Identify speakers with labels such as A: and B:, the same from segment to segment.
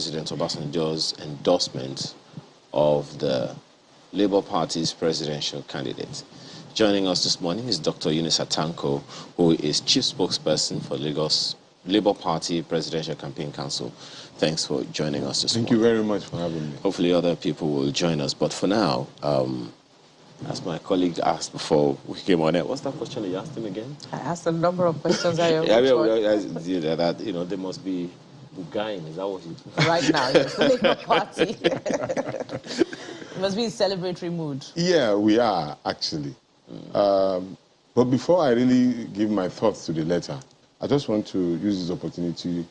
A: President Obasanjo's endorsement of the Labour Party's presidential candidate. Joining us this morning is Dr. Eunice Atanko, who is Chief Spokesperson for Lagos Labour Party Presidential Campaign Council. Thanks for joining us this morning.
B: Thank you very much for having me.
A: Hopefully other people will join us. But for now, as my colleague asked before we came on air, what's that question that you asked him again?
C: I asked a number of questions. That
A: they must be Bugain. Is that what you
C: right now, yes. The Labour Party. It must be in celebratory mood.
B: Yeah, we are, actually. But before I really give my thoughts to the letter, I just want to use this opportunity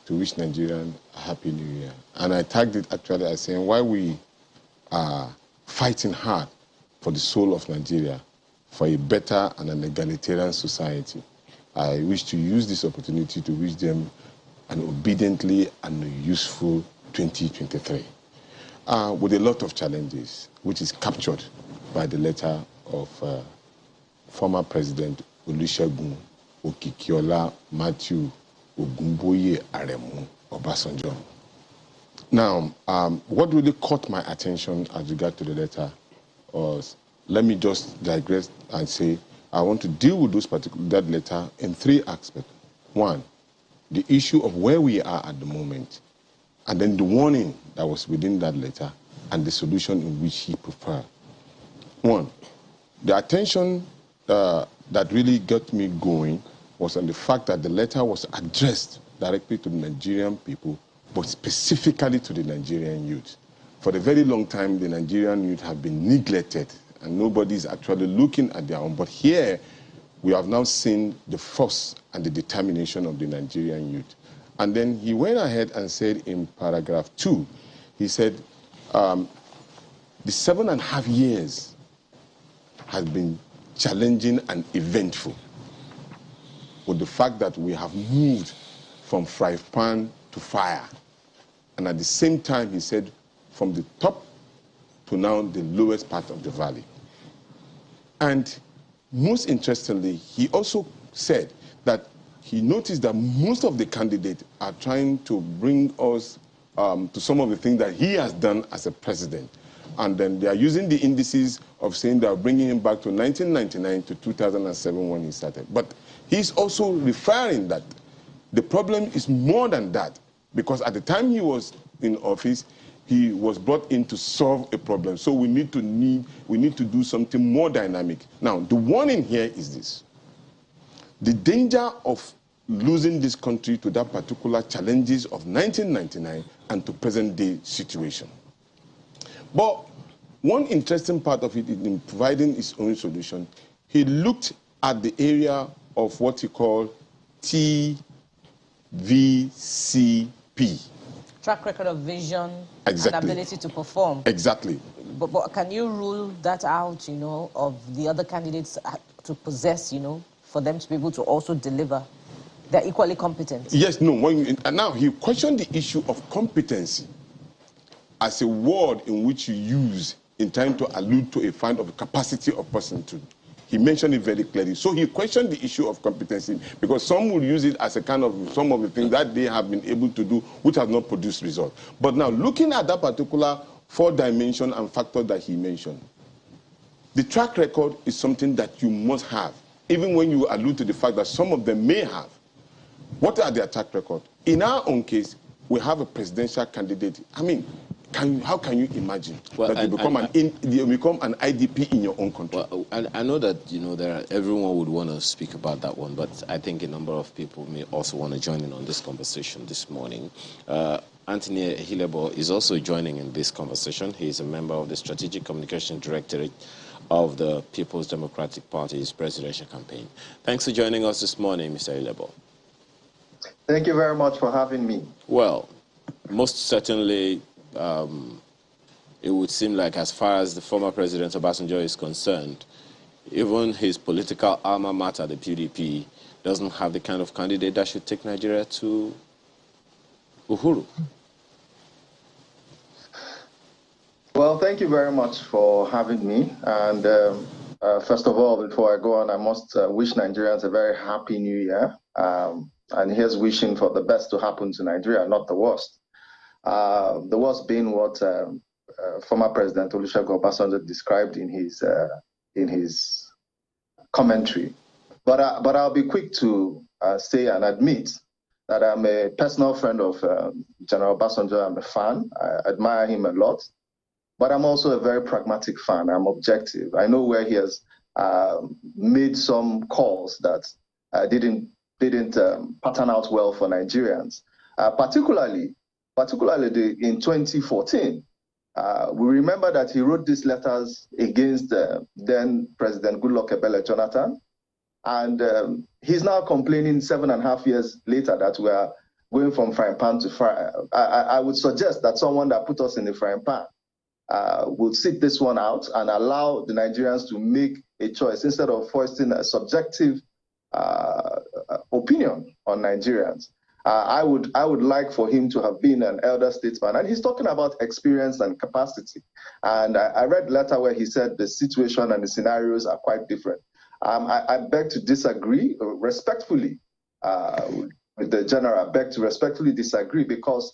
B: to wish Nigerians a happy new year. And I tagged it actually as saying why we are fighting hard for the soul of Nigeria, for a better and an egalitarian society. I wish to use this opportunity to wish them an obediently and useful 2023. With a lot of challenges, which is captured by the letter of former President Olusegun Okikiola Matthew Ogumboye Aremu Obasanjo. Now, what really caught my attention as regard to the letter was, let me just digress and say, I want to deal with that letter in three aspects. One, the issue of where we are at the moment, and then the warning that was within that letter, and the solution in which he preferred. One, the attention that really got me going was on the fact that the letter was addressed directly to the Nigerian people, but specifically to the Nigerian youth. For a very long time, the Nigerian youth have been neglected, and nobody's actually looking at their own. But here, we have now seen the force and the determination of the Nigerian youth. And then he went ahead and said in paragraph 2, he said, the 7.5 years has been challenging and eventful, with the fact that we have moved from fry pan to fire. And at the same time, he said, from the top to now the lowest part of the valley. And most interestingly, he also said that he noticed that most of the candidates are trying to bring us to some of the things that he has done as a president. And then they are using the indices of saying they are bringing him back to 1999 to 2007 when he started. But he's also referring that the problem is more than that, because at the time he was in office, he was brought in to solve a problem. So we need to do something more dynamic. Now, the warning here is this: the danger of losing this country to that particular challenges of 1999 and to present day situation. But one interesting part of it in providing his own solution, he looked at the area of what he called TVCP.
C: Track record of vision,
B: exactly,
C: and ability to perform.
B: Exactly.
C: But can you rule that out, you know, of the other candidates to possess, you know, for them to be able to also deliver? They're equally competent.
B: Yes, no. And now he questioned the issue of competency as a word in which you use in trying to allude to a find of capacity of person to. He mentioned it very clearly. So he questioned the issue of competency, because some will use it as a kind of some of the things that they have been able to do which have not produced results. But now, looking at that particular 4-dimension and factor that he mentioned, the track record is something that you must have, even when you allude to the fact that some of them may have. What are their track record? In our own case, we have a presidential candidate. I mean, how can you imagine that you become an IDP in your own country?
A: Well, I know that, you know, everyone would want to speak about that one, but I think a number of people may also want to join in on this conversation this morning. Anthony Hilebo is also joining in this conversation. He is a member of the Strategic Communication Directorate of the People's Democratic Party's presidential campaign. Thanks for joining us this morning, Mr. Hilebo.
D: Thank you very much for having me.
A: Well, most certainly, it would seem like, as far as the former President Obasanjo is concerned, even his political alma mater, the PDP, doesn't have the kind of candidate that should take Nigeria to Uhuru.
D: Well, thank you very much for having me. And first of all, before I go on, I must wish Nigerians a very happy new year. And here's wishing for the best to happen to Nigeria, not the worst. the worst being what former President Olusegun Obasanjo described in his commentary. But I'll be quick to say and admit that I'm a personal friend of General Obasanjo. I'm a fan. I admire him a lot. But I'm also a very pragmatic fan. I'm objective. I know where he has made some calls that didn't pattern out well for Nigerians, particularly in 2014. We remember that he wrote these letters against then President Goodluck Ebele Jonathan, and he's now complaining 7.5 years later that we are going from frying pan to fire. I would suggest that someone that put us in the frying pan will sit this one out and allow the Nigerians to make a choice instead of foisting a subjective opinion on Nigerians. I would like for him to have been an elder statesman, and he's talking about experience and capacity. And I read the letter where he said the situation and the scenarios are quite different. I beg to disagree respectfully with the general. I beg to respectfully disagree because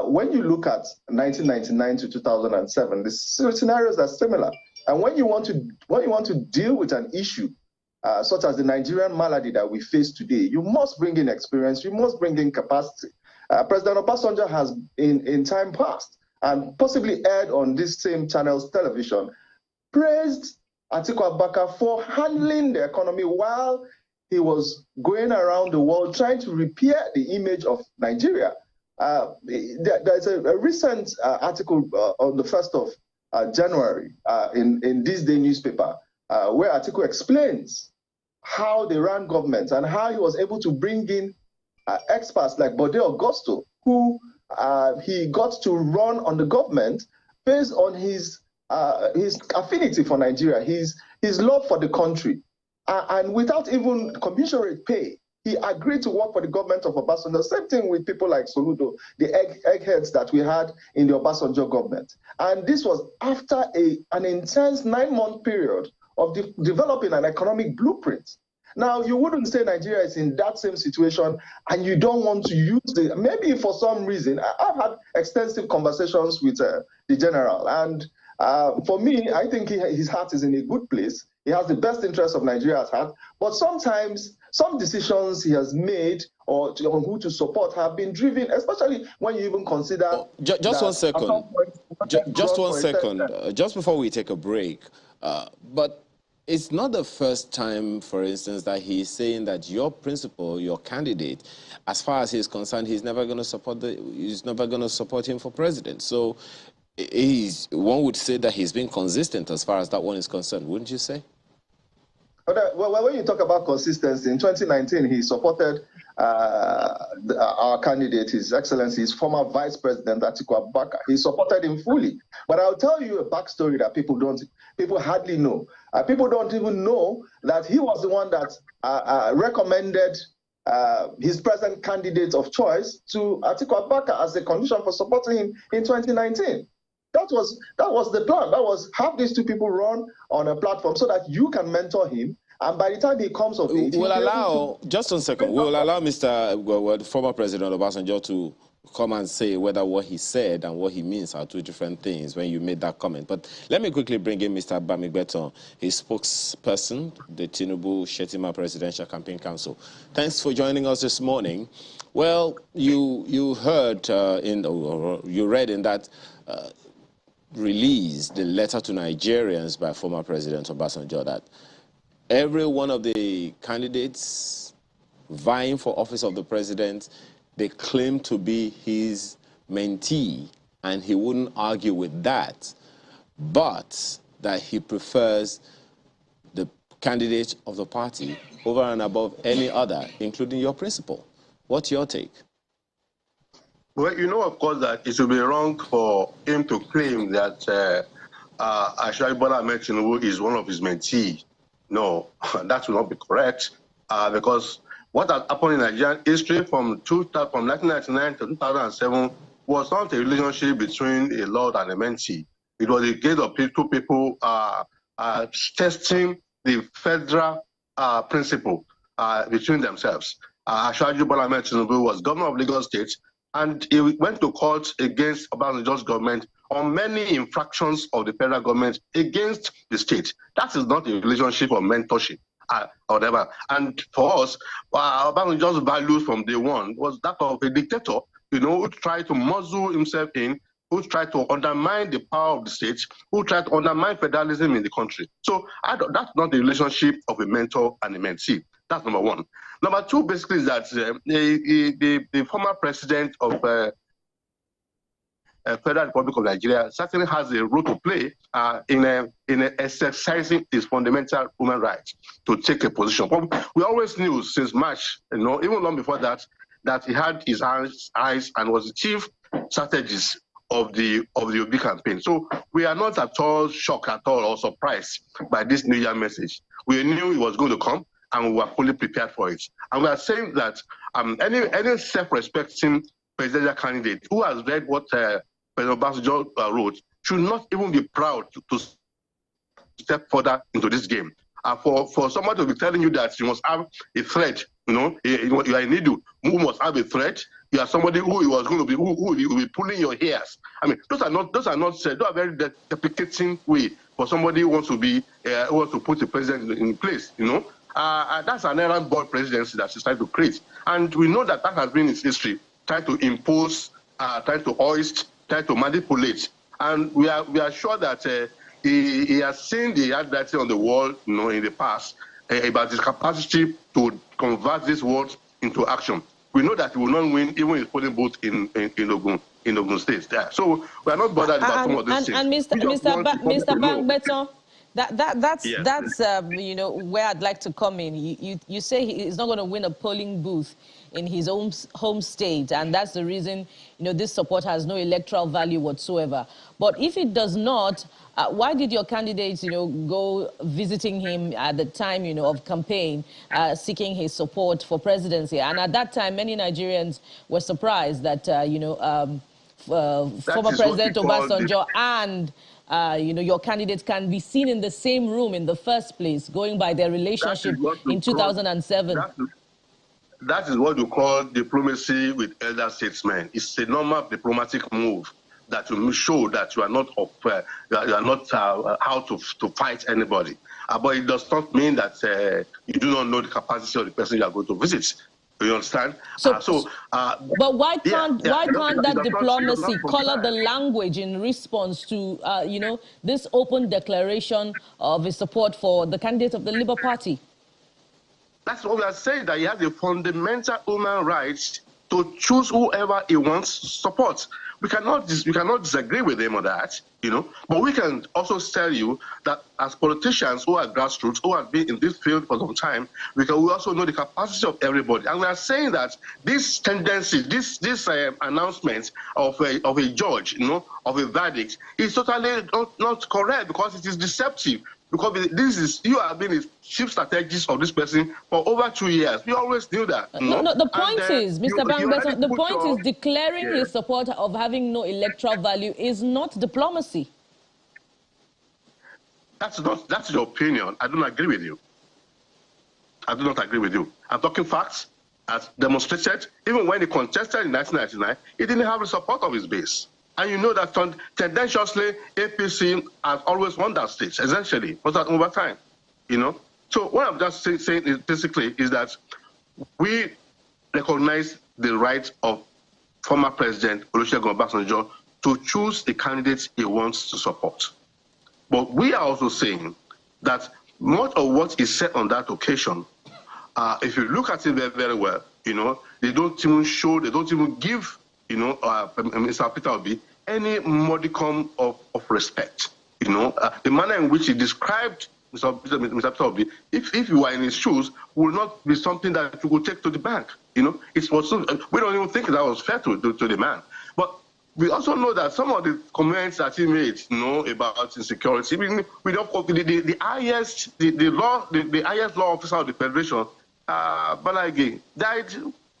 D: when you look at 1999 to 2007, the scenarios are similar. And when you want to deal with an issue such as the Nigerian malady that we face today, you must bring in experience, you must bring in capacity. President Obasanjo has, in time past, and possibly aired on this same channel's television, praised Atiku Abubakar for handling the economy while he was going around the world trying to repair the image of Nigeria. There's a recent article on the 1st of January in This Day newspaper where Atiku explains how they ran government and how he was able to bring in experts like Bode Augusto, who he got to run on the government based on his affinity for Nigeria, his love for the country, and without even commensurate pay. He agreed to work for the government of Obasanjo. Same thing with people like Soludo, the eggheads that we had in the Obasanjo government. And this was after an intense 9-month period of developing an economic blueprint. Now, you wouldn't say Nigeria is in that same situation and you don't want to use it. Maybe for some reason, I've had extensive conversations with the general. And for me, I think his heart is in a good place. He has the best interest of Nigeria at heart. But sometimes, some decisions he has made or on who to support have been driven, especially when you even consider...
A: Just 1 second. Just 1 second. Just before we take a break. But it's not the first time, for instance, that he's saying that your principal, your candidate, as far as he's concerned, he's never going to support him for president. So one would say that he's been consistent as far as that one is concerned, wouldn't you say?
D: Well, when you talk about consistency, in 2019, he supported our candidate, His Excellency, his former Vice President, Atiku Abubakar. He supported him fully. But I'll tell you a backstory that people hardly know. People don't even know that he was the one that recommended his present candidate of choice to Atiku Abubakar as a condition for supporting him in 2019. That was the plan. That was have these two people run on a platform so that you can mentor him. And by the time he comes of age,
A: just 1 second. We'll allow Mr. Former President Obasanjo to come and say whether what he said and what he means are two different things when you made that comment. But let me quickly bring in Mr. Bamigbeton, his spokesperson, the Tinubu Shetima Presidential Campaign Council. Thanks for joining us this morning. Well, you heard you read in that release, the letter to Nigerians by former President Obasanjo, that every one of the candidates vying for office of the president, they claim to be his mentee, and he wouldn't argue with that, but that he prefers the candidate of the party over and above any other, including your principal. What's your take?
E: Well, you know, of course, that it would be wrong for him to claim that Ashwani Bola Ahmed Tinubu is one of his mentees. No, that will not be correct, because what has happened in Nigerian history from 1999 to 2007 was not a relationship between a lord and a mentee. It was a case of two people testing the federal principle between themselves. Ashwani Bola Ahmed Tinubu was governor of Lagos State, and he went to court against Obasanjo's government on many infractions of the federal government against the state. That is not a relationship of mentorship or whatever. And for us, Obasanjo's values from day one was that of a dictator, who tried to muzzle himself in, who tried to undermine the power of the state, who tried to undermine federalism in the country. So that's not the relationship of a mentor and a mentee. That's number one. Number two, basically, is that the former president of Federal Republic of Nigeria certainly has a role to play in exercising his fundamental human rights to take a position. But we always knew since March, even long before that, that he had his eyes and was the chief strategist of the Obi campaign. So we are not at all shocked at all or surprised by this New Year message. We knew it was going to come, and we were fully prepared for it. And we are saying that any self-respecting presidential candidate who has read what President Obasanjo wrote should not even be proud to step further into this game. For someone to be telling you that you must have a threat, you are a needle who must have a threat. You are somebody who was going to be who will be pulling your hairs. I mean, those are very deprecating way for somebody who wants to be who wants to put the president in place. That's an errand boy presidency that he's trying to create, and we know that has been his history, trying to impose, trying to hoist, trying to manipulate, and we are sure that he has seen the handwriting on the wall, in the past about his capacity to convert these words into action. We know that he will not win even his polling booth in Ogun State. Yeah. So we are not bothered about some of these things.
C: And Mr. Bangbeton, that's where I'd like to come in. You say he's not going to win a polling booth in his own home state, and that's the reason this support has no electoral value whatsoever. But if it does not, why did your candidates go visiting him at the time of campaign, seeking his support for presidency? And at that time, many Nigerians were surprised that former President Obasanjo and your candidates can be seen in the same room in the first place, going by their relationship in 2007.
E: That is what you call diplomacy with elder statesmen. It's a normal diplomatic move that will show that you are not how to fight anybody. But it does not mean that you do not know the capacity of the person you are going to visit. You understand?
C: But why can't that diplomacy color the language in response to this open declaration of his support for the candidate of the Labour Party?
E: That's what we are saying, that he has a fundamental human right to choose whoever he wants to support. We cannot disagree with him on that, But we can also tell you that as politicians who are grassroots, who have been in this field for some time, we also know the capacity of everybody. And we are saying that this tendency, this announcement of a judge, of a verdict, is totally not correct, because it is deceptive. Because you have been a chief strategist of this person for over 2 years. We always knew that.
C: No, the point is, Mr. Bangbeton, the point is declaring his support of having no electoral value is not diplomacy.
E: That's your opinion. I don't agree with you. I do not agree with you. I'm talking facts, as demonstrated. Even when he contested in 1999, he didn't have the support of his base. And you know that tendentiously, APC has always won that state, essentially, over time, So what I'm just saying is basically is that we recognize the right of former President Olusegun Obasanjo to choose the candidates he wants to support. But we are also saying that much of what is said on that occasion, if you look at it very, very well, they don't even give, Mr. Peter Obi any modicum of respect. The manner in which he described Mr. Peter Obi, if you were in his shoes, would not be something that you would take to the bank. We don't even think that was fair to the man. But we also know that some of the comments that he made, about insecurity, the highest law officer of the Federation, Balagi, died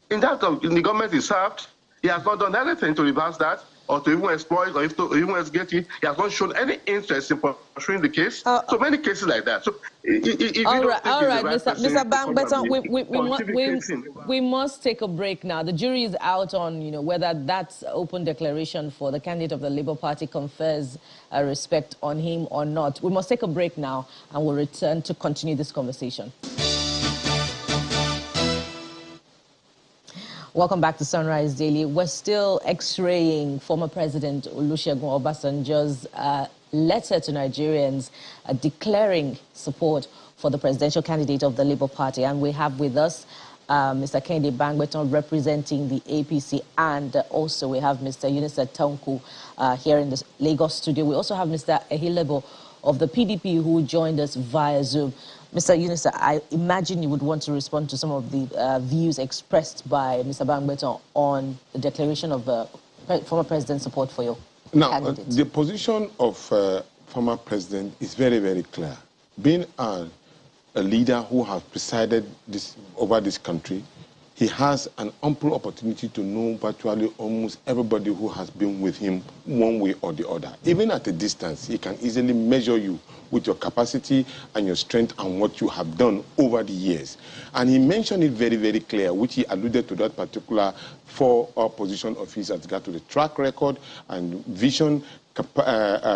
E: in the government he served. He has not done anything to reverse that. or to even exploit or to even investigate it. He has not shown any interest in pursuing the case. So many cases like that. So if
C: all
E: you
C: right,
E: don't think
C: Mr.
E: Bangbeton,
C: we must take a break now. The jury is out on, whether that open declaration for the candidate of the Labour Party confers respect on him or not. We must take a break now, and we'll return to continue this conversation. Welcome back to Sunrise Daily. We're still x-raying former President Olusegun Obasanjo's letter to Nigerians declaring support for the presidential candidate of the Labour Party. And we have with us Mr. Kehinde Bangbeton representing the APC, and also we have Mr. Yunusa Tanko here in the Lagos studio. We also have Mr. Ehilebo of the PDP who joined us via Zoom. Mr. Yunusa, I imagine you would want to respond to some of the views expressed by Mr. Bangbeton on the declaration of former president's support for your candidate.
B: The position of former president is very, very clear. Being a leader who has presided over this country, he has an ample opportunity to know virtually almost everybody who has been with him one way or the other. Even at a distance, he can easily measure you with your capacity and your strength and what you have done over the years. And he mentioned it very, very clear, which he alluded to that particular position of his as regard to the track record and vision,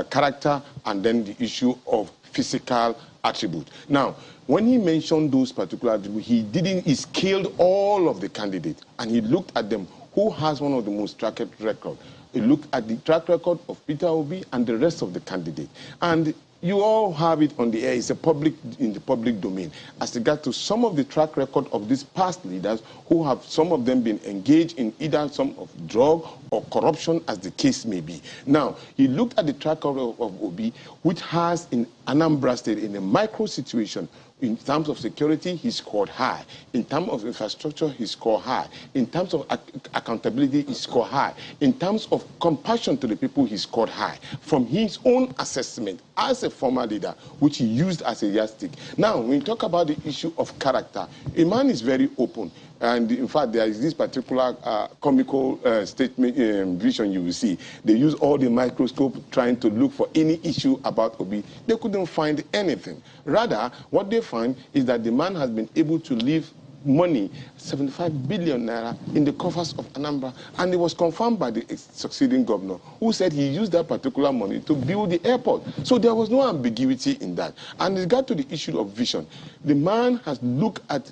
B: character, and then the issue of physical attribute. Now, when he mentioned those particular attributes, he scaled all of the candidates, and he looked at them. Who has one of the most track record? He looked at the track record of Peter Obi and the rest of the candidates. And you all have it on the air. It's in the public domain. As regards to some of the track record of these past leaders who have, some of them, been engaged in either some of drug or corruption, as the case may be. Now, he looked at the track record of Obi, which has in Anambra State, in a micro situation, in terms of security, he scored high. In terms of infrastructure, he scored high. In terms of accountability, he scored high. In terms of compassion to the people, he scored high. From his own assessment as a former leader, which he used as a yardstick. Now, when you talk about the issue of character, a man is very open. And in fact, there is this particular comical statement vision you will see. They use all the microscope trying to look for any issue about Obi. They couldn't find anything. Rather, what they find is that the man has been able to leave money, 75 billion naira, in the coffers of Anambra, and it was confirmed by the succeeding governor, who said he used that particular money to build the airport. So there was no ambiguity in that. And it got to the issue of vision. The man has looked at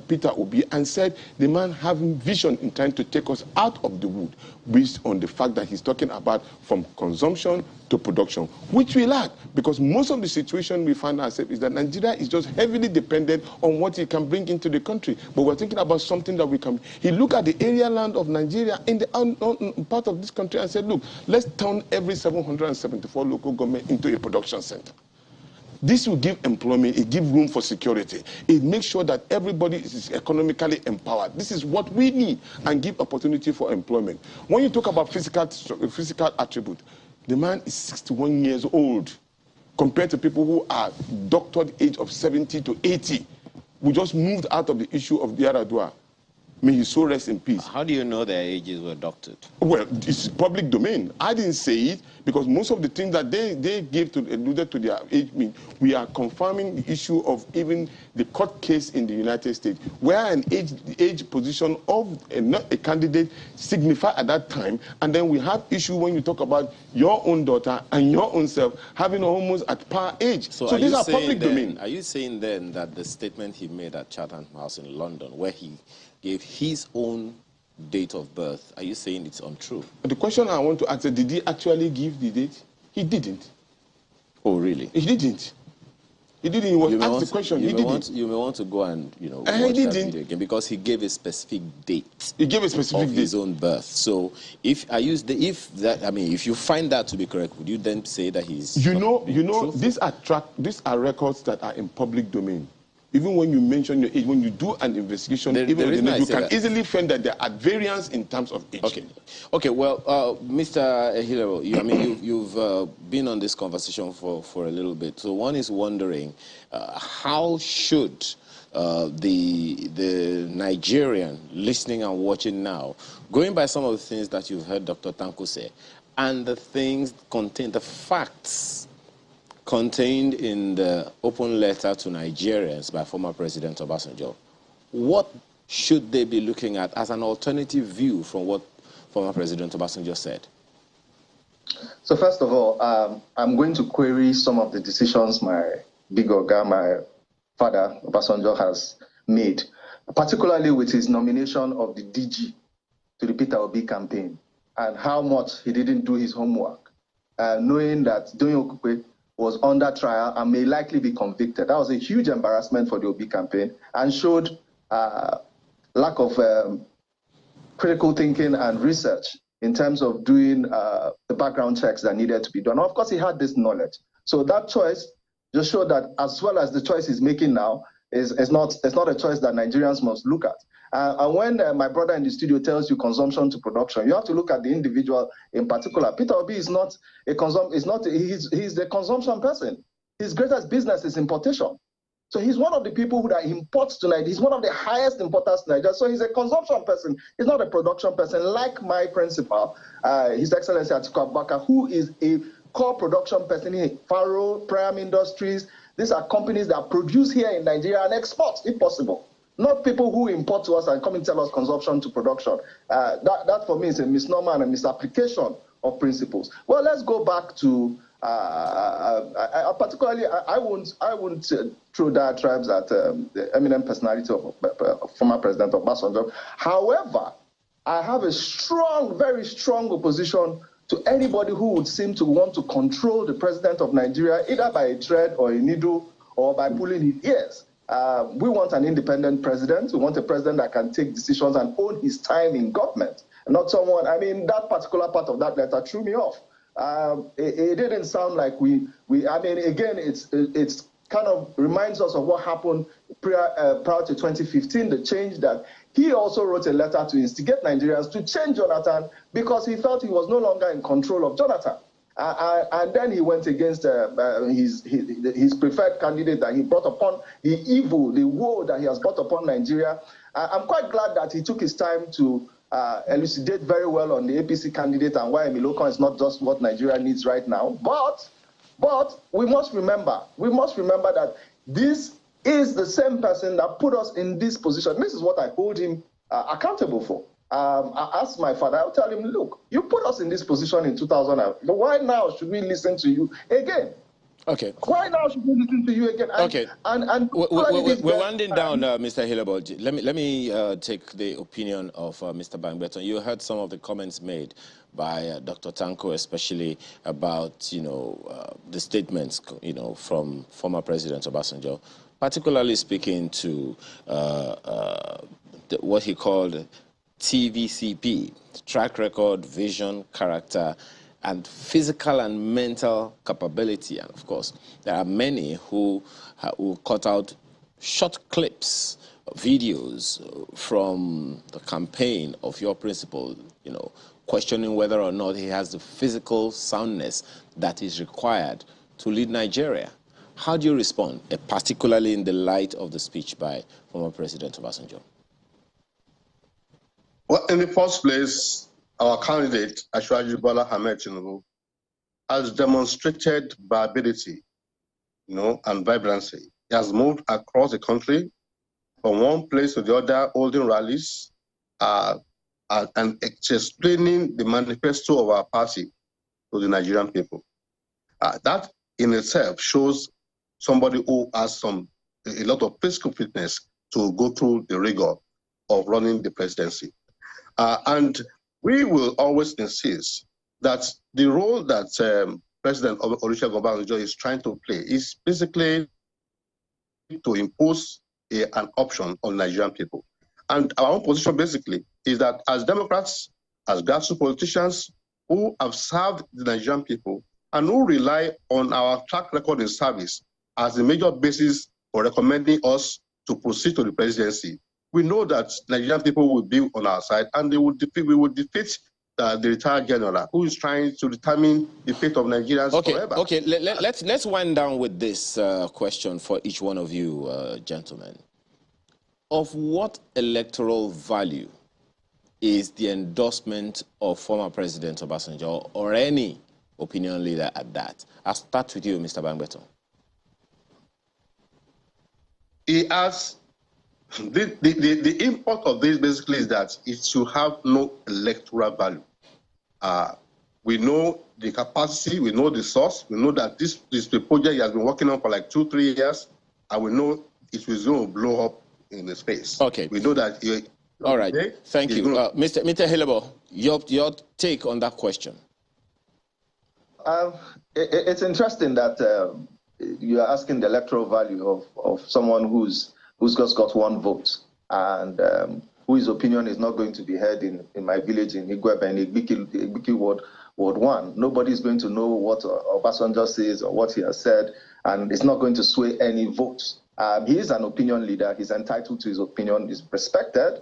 B: Peter Obi and said the man having vision in trying to take us out of the wood, based on the fact that he's talking about from consumption to production, which we lack, because most of the situation we find ourselves is that Nigeria is just heavily dependent on what he can bring into the country. But we're thinking about something that we can. He looked at the area land of Nigeria in the part of this country and said, look, let's turn every 774 local government into a production center. This will give employment, it gives room for security. It makes sure that everybody is economically empowered. This is what we need, and give opportunity for employment. When you talk about physical attribute, the man is 61 years old compared to people who are doctored age of 70 to 80. We just moved out of the issue of the Yaradua. May his soul rest in peace.
A: How do you know their ages were doctored?
B: Well, it's public domain. I didn't say it because most of the things that they gave to alluded to their age. We are confirming the issue of even the court case in the United States, where an age position of a candidate signified at that time, and then we have issue when you talk about your own daughter and your own self having almost at par age. So these are public domain.
A: Are you saying then that the statement he made at Chatham House in London, where he gave his own date of birth, are you saying it's untrue?
B: The question I want to ask is, did he actually give the date? He didn't.
A: Oh, really?
B: He didn't. He didn't. He was asked the question. He didn't.
A: You may want to go and, watch that video again, because he gave a specific date.
B: He gave a specific
A: of
B: date.
A: His own birth. So if you find that to be correct, would you then say that he's
B: these are records that are in public domain. Even when you mention your age, when you do an investigation, you can easily find that there are variants in terms of age.
A: Okay. Well, Mr. Ehilero, you've been on this conversation for a little bit. So one is wondering, how should the Nigerian listening and watching now, going by some of the things that you've heard Dr. Tanko say, and the things contained, the facts contained in the open letter to Nigerians by former President Obasanjo, what should they be looking at as an alternative view from what former President Obasanjo said?
D: So first of all, I'm going to query some of the decisions my big Oga, my father, Obasanjo, has made, particularly with his nomination of the DG to the Peter Obi campaign, and how much he didn't do his homework, knowing that Doyin Okupe was under trial and may likely be convicted. That was a huge embarrassment for the Obi campaign and showed lack of critical thinking and research in terms of doing the background checks that needed to be done. Of course, he had this knowledge. So that choice just showed that, as well as the choice he's making now, is not a choice that Nigerians must look at. And when my brother in the studio tells you consumption to production, you have to look at the individual in particular. Peter Obi is not he's the consumption person. His greatest business is importation. So he's one of the people that imports to Nigeria. He's one of the highest importers to Nigeria. So he's a consumption person. He's not a production person, like my principal, His Excellency Atiku Abubakar, who is a core production person in Faro, Prime Industries. These are companies that produce here in Nigeria and export, if possible. Not people who import to us and come and tell us consumption to production. That for me is a misnomer and a misapplication of principles. Well, let's go back to particularly, I wouldn't throw diatribes at the eminent personality of former President Obasanjo. However, I have a strong, very strong opposition to anybody who would seem to want to control the president of Nigeria, either by a thread or a needle or by pulling his ears. We want an independent president. We want a president that can take decisions and own his time in government. Not someone, I mean, that particular part of that letter threw me off. It didn't sound like I mean, again, it's kind of reminds us of what happened prior to 2015, the change that he also wrote a letter to instigate Nigerians to change Jonathan because he felt he was no longer in control of Jonathan. And then he went against his preferred candidate that he brought upon, the evil, the woe that he has brought upon Nigeria. I'm quite glad that he took his time to elucidate very well on the APC candidate and why Emilokon is not just what Nigeria needs right now. But we must remember that this is the same person that put us in this position. This is what I hold him accountable for. I asked my father, I'll tell him, look, you put us in this position in 2000, but why now should we listen to you again?
A: Okay.
D: Why now should we listen to you again?
A: Okay. And we're winding down, Mr. Hilabod. Let me take the opinion of Mr. Bangbeton. You heard some of the comments made by Dr. Tanko, especially about, the statements, from former President Obasanjo, particularly speaking to what he called TVCP, track record, vision, character, and physical and mental capability. And of course, there are many who cut out short clips, videos from the campaign of your principal, questioning whether or not he has the physical soundness that is required to lead Nigeria. How do you respond, particularly in the light of the speech by former President Obasanjo?
E: Well, in the first place, our candidate, Asiwaju Bola Ahmed Tinubu, has demonstrated viability, and vibrancy. He has moved across the country from one place to the other, holding rallies and explaining the manifesto of our party to the Nigerian people. That in itself shows somebody who has a lot of physical fitness to go through the rigor of running the presidency. And we will always insist that the role that President Olusegun Obasanjo is trying to play is basically to impose an option on Nigerian people. And our own position basically is that as Democrats, as grassroots politicians who have served the Nigerian people and who rely on our track record in service as the major basis for recommending us to proceed to the presidency, we know that Nigerian people will be on our side, and we will defeat the retired general who is trying to determine the fate of Nigerians forever.
A: Okay, let's wind down with this question for each one of you, gentlemen. Of what electoral value is the endorsement of former President Obasanjo or any opinion leader at that? I'll start with you, Mr. Bangbeton.
E: He has the import of this basically is that it should have no electoral value. We know the capacity, we know the source, we know that this is the project he has been working on for like 2-3 years, and we know it was going to blow up in the space.
A: Okay.
E: We know that.
A: All right. Thank you. Mr. Hilebo, your take on that question.
D: It's interesting that you are asking the electoral value of someone who's just got one vote and whose opinion is not going to be heard in my village in Igwebe and Igbiki Ward 1. Nobody is going to know what Obasanjo says or what he has said, and it's not going to sway any votes. He is an opinion leader. He's entitled to his opinion. Is respected.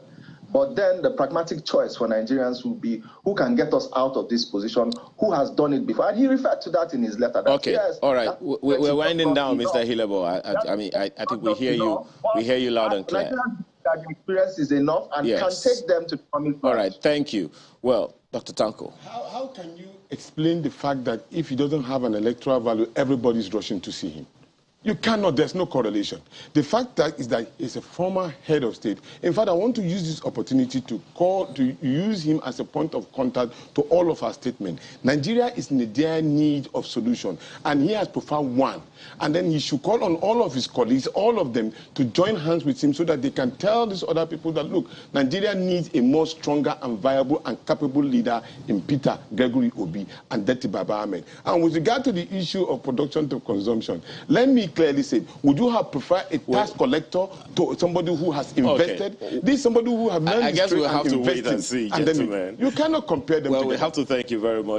D: But then the pragmatic choice for Nigerians will be who can get us out of this position, who has done it before. And he referred to that in his letter.
A: Okay, yes, all right. We're winding down, Mr. Hilebo. I think we hear you. We hear you loud and clear.
D: That the experience is enough and can take them to the promised land.
A: All right, thank you. Well, Dr. Tanko.
B: How can you explain the fact that if he doesn't have an electoral value, everybody's rushing to see him? You cannot, there's no correlation. The fact that is that he's a former head of state. In fact, I want to use this opportunity to use him as a point of contact to all of our statements. Nigeria is in a dire need of solution, and he has profound one. And then he should call on all of his colleagues, all of them, to join hands with him so that they can tell these other people that, look, Nigeria needs a more stronger and viable and capable leader in Peter Gregory Obi and Deti Baba Ahmed. And with regard to the issue of production to consumption, let me clearly say, would you have preferred a tax collector to somebody who has invested? Okay. This is somebody who has learned
A: I guess we'll have to wait and see, gentlemen.
B: You cannot compare them together.
A: We have to thank you very much.